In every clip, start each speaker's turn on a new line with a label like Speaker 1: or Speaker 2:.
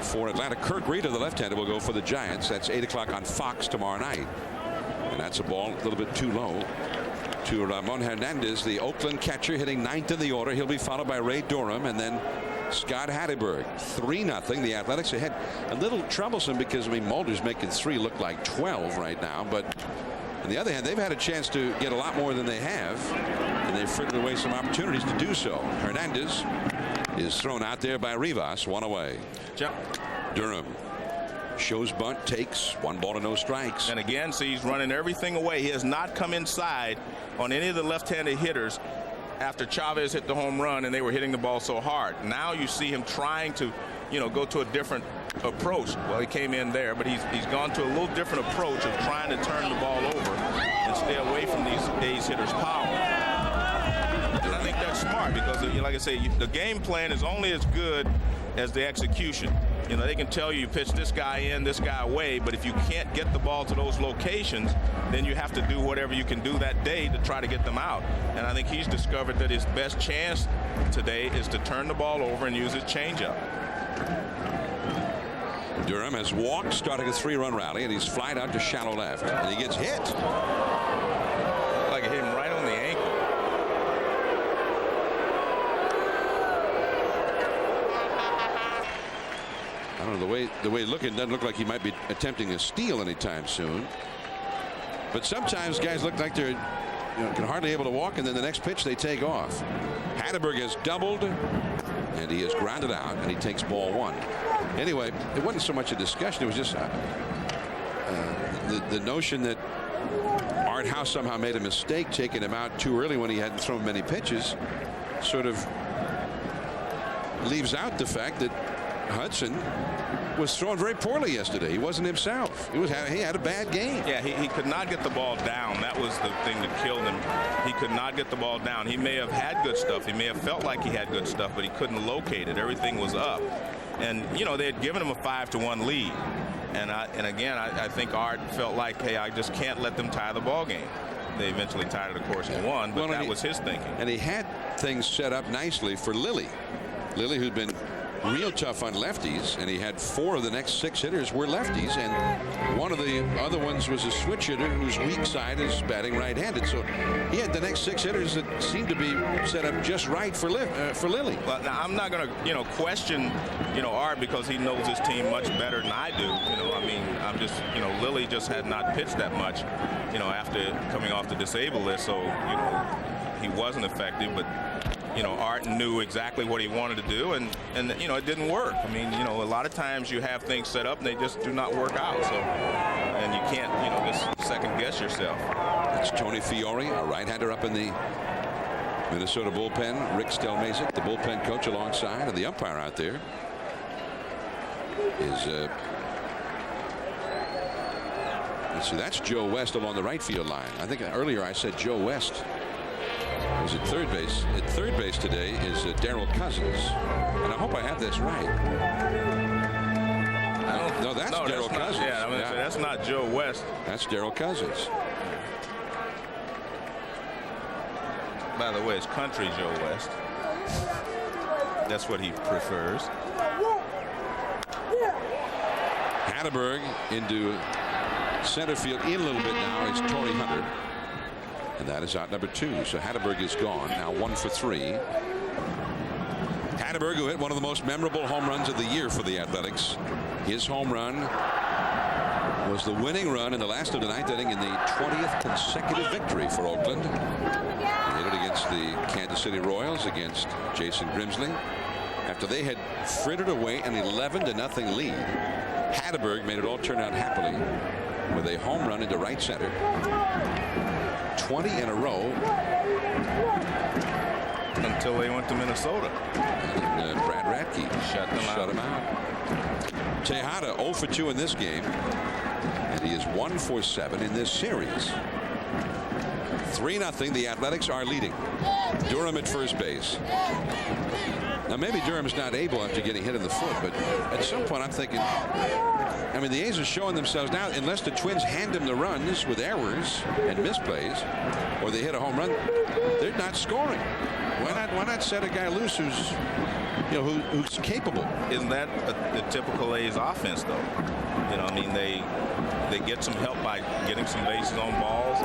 Speaker 1: for Atlanta. Kirk Reed, the left-hander, will go for the Giants. That's 8 o'clock on Fox tomorrow night. And that's a ball a little bit too low to Ramon Hernandez, the Oakland catcher, hitting 9th in the order. He'll be followed by Ray Durham and then Scott Hatteberg. 3-0. The Athletics ahead. A little troublesome because, I mean, Mulder's making 3 look like 12 right now. But on the other hand, they've had a chance to get a lot more than they have, and they've frittered away some opportunities to do so. Hernandez is thrown out there by Rivas. 1 away. Durham shows bunt, takes 1 ball to no strikes.
Speaker 2: And again, see, he's running everything away. He has not come inside on any of the left-handed hitters after Chavez hit the home run and they were hitting the ball so hard. Now you see him trying to, go to a different approach. Well, he came in there, but he's gone to a little different approach of trying to turn the ball over and stay away from these A's hitters' power. And I think that's smart because, like I say, the game plan is only as good as the execution. They can tell you pitch this guy in, this guy away, but if you can't get the ball to those locations, then you have to do whatever you can do that day to try to get them out. And I think he's discovered that his best chance today is to turn the ball over and use his changeup.
Speaker 1: Durham has walked, starting a 3-run rally, and he's flied out to shallow left, and he gets hit.
Speaker 2: Like it hit him right on the ankle.
Speaker 1: I don't know, the way looking, doesn't look like he might be attempting a steal anytime soon. But sometimes guys look like they're can hardly able to walk, and then the next pitch they take off. Hatteberg has doubled, and he is grounded out, and he takes ball 1. Anyway, it wasn't so much a discussion. It was just the notion that Art House somehow made a mistake taking him out too early when he hadn't thrown many pitches sort of leaves out the fact that Hudson was throwing very poorly yesterday. He wasn't himself. He had a bad game.
Speaker 2: Yeah, he could not get the ball down. That was the thing that killed him. He could not get the ball down. He may have had good stuff. He may have felt like he had good stuff, but he couldn't locate it. Everything was up. And, they had given him a 5-1 lead. And again, I think Art felt like, hey, I just can't let them tie the ball game. They eventually tied it, of course, and won, but that was his thinking.
Speaker 1: And he had things set up nicely for Lilly. Lilly, who'd been real tough on lefties, and he had 4 of the next 6 hitters were lefties, and one of the other ones was a switch hitter whose weak side is batting right-handed. So he had the next 6 hitters that seemed to be set up just right for Lilly.
Speaker 2: Well, now I'm not going to question Art because he knows his team much better than I do. I'm just Lilly just had not pitched that much after coming off the disabled list, so he wasn't effective, but Art knew exactly what he wanted to do, and it didn't work. A lot of times you have things set up and they just do not work out. So, and you can't, just second guess yourself.
Speaker 1: It's Tony Fiore, a right-hander up in the Minnesota bullpen. Rick Stelmazik, the bullpen coach, alongside, and the umpire out there is. Let's see, that's Joe West along the right field line. I think earlier I said Joe West was at third base. At third base today is Darryl Cousins, and I hope I have this right. No, that's Darryl Cousins.
Speaker 2: Yeah, that's not Joe West.
Speaker 1: That's Darryl Cousins.
Speaker 2: By the way, it's country Joe West. That's what he prefers.
Speaker 1: Hatteberg into center field in a little bit now. It's Torrey Hunter. And that is out number 2. So Hatteberg is gone. Now 1 for 3. Hatteberg, who hit one of the most memorable home runs of the year for the Athletics. His home run was the winning run in the last of the 9th inning in the 20th consecutive victory for Oakland. He hit it against the Kansas City Royals, against Jason Grimsley, after they had frittered away an 11-0 lead. Hatteberg made it all turn out happily with a home run into right center. 20 in a row
Speaker 2: until they went to Minnesota.
Speaker 1: And Brad Radke shut him out. Tejada 0 for 2 in this game, and he is 1 for 7 in this series. 3-0. The Athletics are leading. Durham at first base. Now maybe Durham's not able after getting hit in the foot, but at some point I'm thinking, the A's are showing themselves now, unless the Twins hand them the runs with errors and misplays, or they hit a home run, they're not scoring. Why not set a guy loose who's who's capable.
Speaker 2: Isn't that the typical A's offense, though? I mean, they get some help by getting some bases on balls.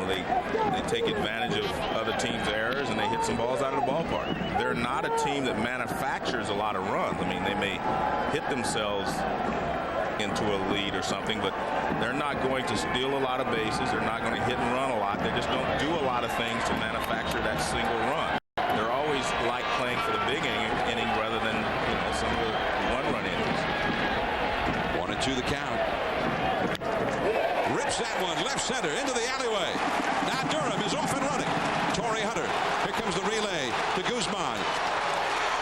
Speaker 2: They take advantage of other teams' errors and they hit some balls out of the ballpark. They're not a team that manufactures a lot of runs. I mean, they may hit themselves into a lead or something, but they're not going to steal a lot of bases. They're not going to hit and run a lot. They just don't do a lot of things to manufacture that single run. They're always like playing for the big inning rather than some of the one-run innings.
Speaker 1: 1-2 the count. Rips that one left center into the alleyway. Now Durham is off and running. Torrey Hunter. Here comes the relay to Guzman.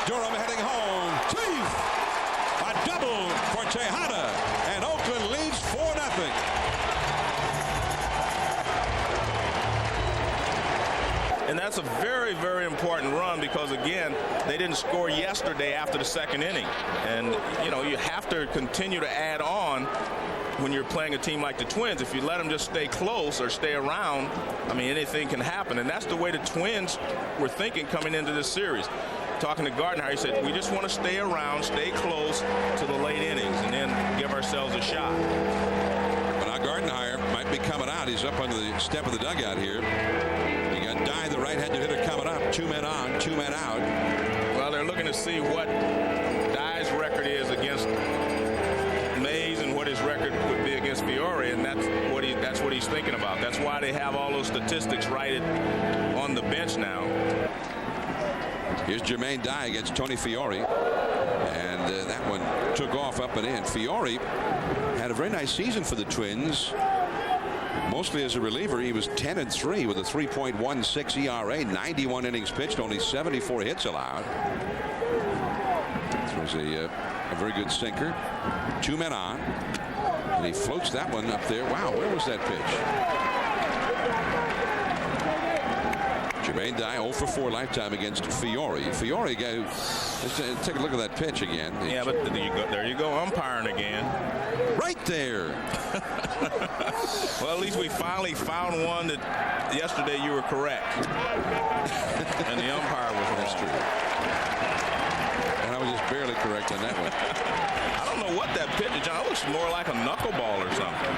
Speaker 1: Durham heading home. Teeth! A double for Tejada, and Oakland leads 4-0.
Speaker 2: And that's a very, very important run because, again, they didn't score yesterday after the second inning. And, you have to continue to add on when you're playing a team like the Twins. If you let them just stay close or stay around, I mean, anything can happen. And that's the way the Twins were thinking coming into this series. Talking to Gardner, he said, we just want to stay around, stay close to the late innings, and then give ourselves a shot.
Speaker 1: But now Gardenhire might be coming out. He's up under the step of the dugout here. You got Dye, the right-handed hitter, coming up. 2 men on, 2 men out.
Speaker 2: Well, they're looking to see what Dye's record is against Mays and what his record would be against Fiore, and that's what he's thinking about. That's why they have all those statistics right on the bench now.
Speaker 1: Here's Jermaine Dye against Tony Fiore, and that one took off up and in. Fiore had a very nice season for the Twins, mostly as a reliever. He was 10-3 with a 3.16 ERA, 91 innings pitched, only 74 hits allowed. Throws a very good sinker. 2 men on, and he floats that one up there. Wow, where was that pitch? Jermaine Dye 0 for 4 lifetime against Fiore. Fiore, let's take a look at that pitch again.
Speaker 2: Yeah, but there you go, umpiring again.
Speaker 1: Right there.
Speaker 2: Well, at least we finally found one that yesterday you were correct. And the umpire was wrong.
Speaker 1: That's true. And I was just barely correct on that one.
Speaker 2: I don't know what that pitch is, John. It looks more like a knuckleball or something.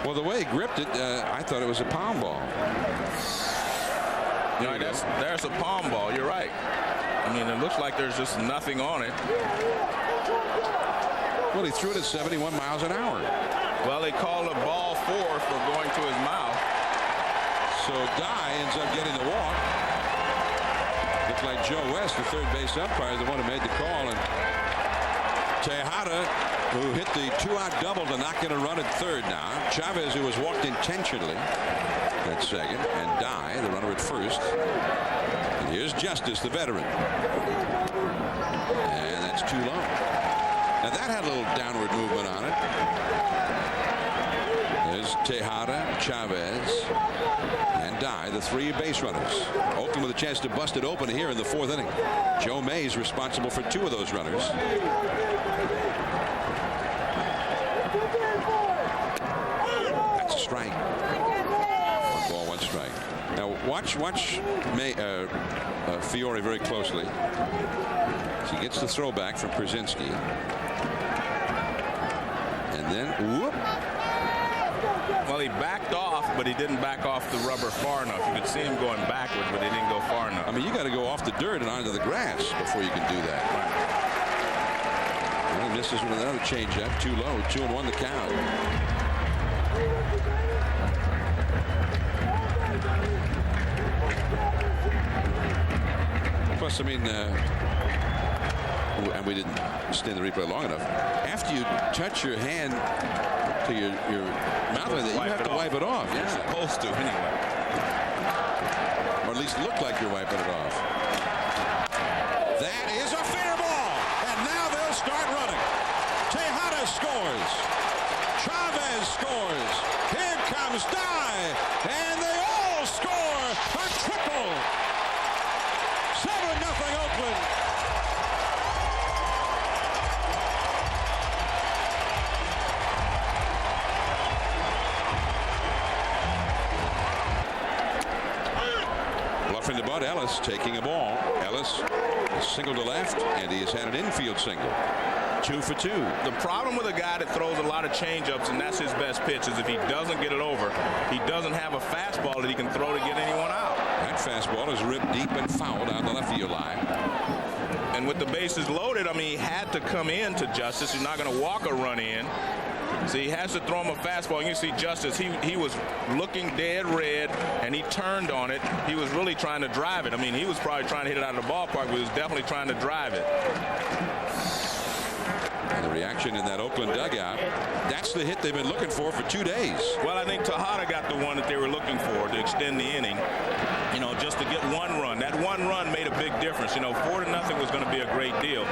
Speaker 1: Well, the way he gripped it, I thought it was a palm ball.
Speaker 2: There's a palm ball. You're right. I mean, it looks like there's just nothing on it.
Speaker 1: Well, he threw it at 71 miles an hour.
Speaker 2: Well, they called a ball 4 for going to his mouth.
Speaker 1: So Dye ends up getting the walk. Looked like Joe West, the third base umpire, the one who made the call. And Tejada, who hit the 2-out double to not get a run at third now. Chavez, who was walked intentionally at second, and Dye, the runner at first. And here's Justice, the veteran. And that's too low. Now that had a little downward movement on it. There's Tejada, Chavez, and Dye, the 3 base runners. Oakland with a chance to bust it open here in the 4th inning. Joe Mays responsible for 2 of those runners. That's a strike. 1 ball, 1 strike. Now watch Fiore very closely. He gets the throwback from Przinsky. And then, whoop.
Speaker 2: Well, he backed off, but he didn't back off the rubber far enough. You could see him going backwards, but he didn't go far enough.
Speaker 1: I mean, you got to go off the dirt and onto the grass before you can do that. Well, he misses with another changeup, too low, 2-1 the count. Plus, I mean, and we didn't stay in the replay long enough. After you touch your hand to your mouth, you have to wipe it off.
Speaker 2: You're supposed to anyway.
Speaker 1: Or at least look like you're wiping it off. That is a fair ball. And now they'll start running. Tejada scores. Chavez scores. Here comes Dye. And they all score a triple. 7-0 Oakland. Bluffing to Bud Ellis, taking a ball. Ellis Single to left, and he has had an infield single. 2 for 2.
Speaker 2: The problem with a guy that throws a lot of changeups, and that's his best pitch, is if he doesn't get it over, he doesn't have a fastball that he can throw to get anyone out.
Speaker 1: That fastball is ripped deep and foul down the left field line.
Speaker 2: And with the bases loaded, I mean, he had to come in to Justice. He's not going to walk a run in. So he has to throw him a fastball. And you see Justice, he was looking dead red, and he turned on it. He was really trying to drive it. I mean, he was probably trying to hit it out of the ballpark, but he was definitely trying to drive it.
Speaker 1: And the reaction in that Oakland dugout, that's the hit they've been looking for 2 days.
Speaker 2: Well, I think Tejada got the one that they were looking for to extend the inning, you know, just to get one run. That one run made a big difference. You know, 4-0 was going to be a great deal.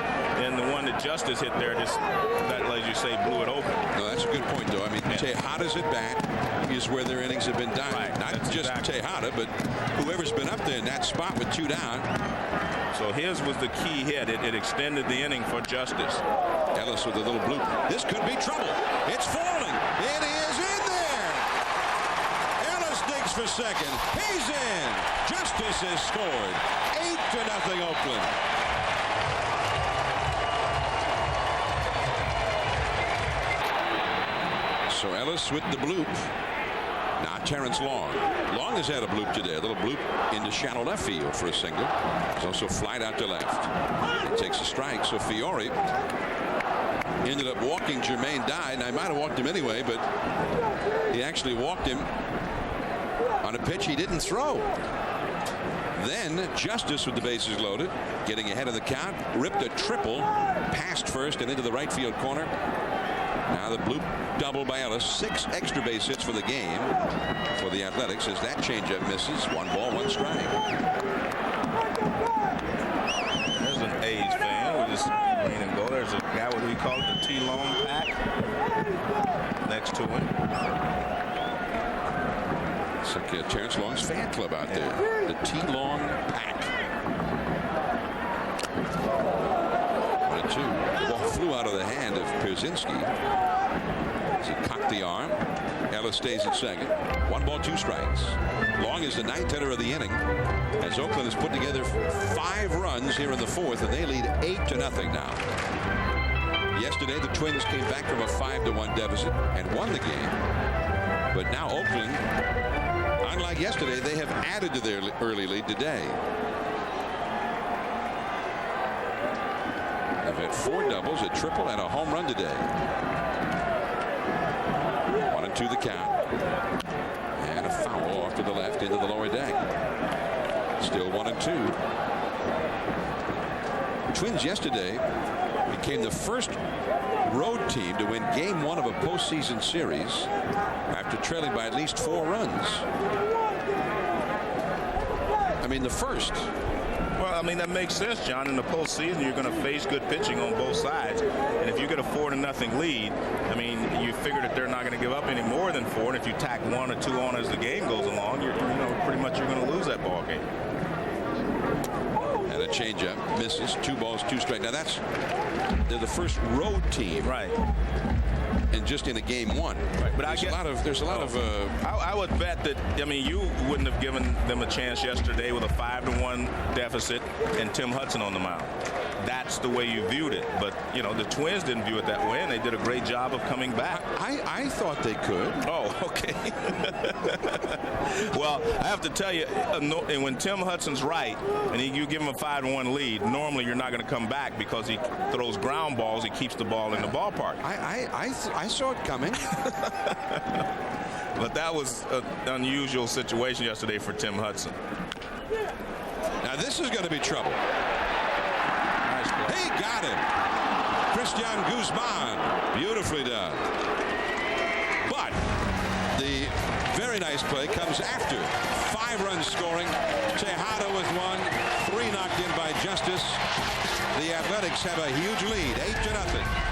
Speaker 2: And the one that Justice hit there, just, that, as you say, blew it open.
Speaker 1: No, that's a good point, though. I mean, Tejada's at bat is where their innings have been dying.
Speaker 2: Right.
Speaker 1: Not just Tejada, but whoever's been up there in that spot with 2 down.
Speaker 2: So his was the key hit. It extended the inning for Justice.
Speaker 1: Ellis with a little bloop. This could be trouble. It's falling. It is in there. Ellis digs for second. He's in. Justice has scored. 8-0 Oakland. So Ellis with the bloop. Now Terrence Long. Long has had a bloop today. A little bloop into shallow left field for a single. He's also flied out to left. He takes a strike. So Fiore ended up walking Jermaine Dye, and I might have walked him anyway, but he actually walked him on a pitch he didn't throw. Then Justice with the bases loaded, getting ahead of the count, ripped a triple past first and into the right field corner. Now the bloop double by Ellis. 6 extra base hits for the game for the Athletics as that changeup misses. 1 ball, 1 strike.
Speaker 2: There's an A's fan with his green and gold. There's a guy, what do we call it, the T-Long pack next to him.
Speaker 1: It's like Terrence Long's fan club out there. The T-Long pack. 1-2. The ball flew out of the hand of Pierzynski as he cocked the arm. Ellis stays at second. 1 ball, 2 strikes. Long is the 9th hitter of the inning as Oakland has put together 5 runs here in the 4th, and they lead 8-0 now. Yesterday the Twins came back from a 5-1 deficit and won the game. But now Oakland, unlike yesterday, they have added to their early lead today. They've had 4 doubles, a triple, and a home run today. 1-2 the count. And a foul off to the left into the lower deck. Still 1-2. Twins yesterday became the first road team to win game 1 of a postseason series after trailing by at least 4 runs. I mean, the first.
Speaker 2: Well, I mean, that makes sense, John. In the postseason, you're going to face good pitching on both sides. And if you get a 4-0 lead, I mean, you figure that they're not going to give up any more than 4. And if you tack 1 or 2 on as the game goes along, you know, pretty much you're going to lose that ball game.
Speaker 1: And a changeup misses. 2 balls, 2 strikes. Now they're the first road team,
Speaker 2: right?
Speaker 1: And just in a game 1. Right. But there's a lot of.
Speaker 2: I would bet that, I mean, you wouldn't have given them a chance yesterday with a 5-1 deficit and Tim Hudson on the mound. That's the way you viewed it. But, you know, the Twins didn't view it that way, and they did a great job of coming back.
Speaker 1: I thought they could.
Speaker 2: Oh, okay. Well, I have to tell you, and when Tim Hudson's right, and you give him a 5-1 lead, normally you're not going to come back because he throws ground balls. He keeps the ball in the ballpark.
Speaker 1: I saw it coming.
Speaker 2: But that was an unusual situation yesterday for Tim Hudson.
Speaker 1: Now this is going to be trouble. He got him. Christian Guzman. Beautifully done. But the very nice play comes after 5 runs scoring. Tejada with 1. 3 knocked in by Justice. The Athletics have a huge lead, 8-0.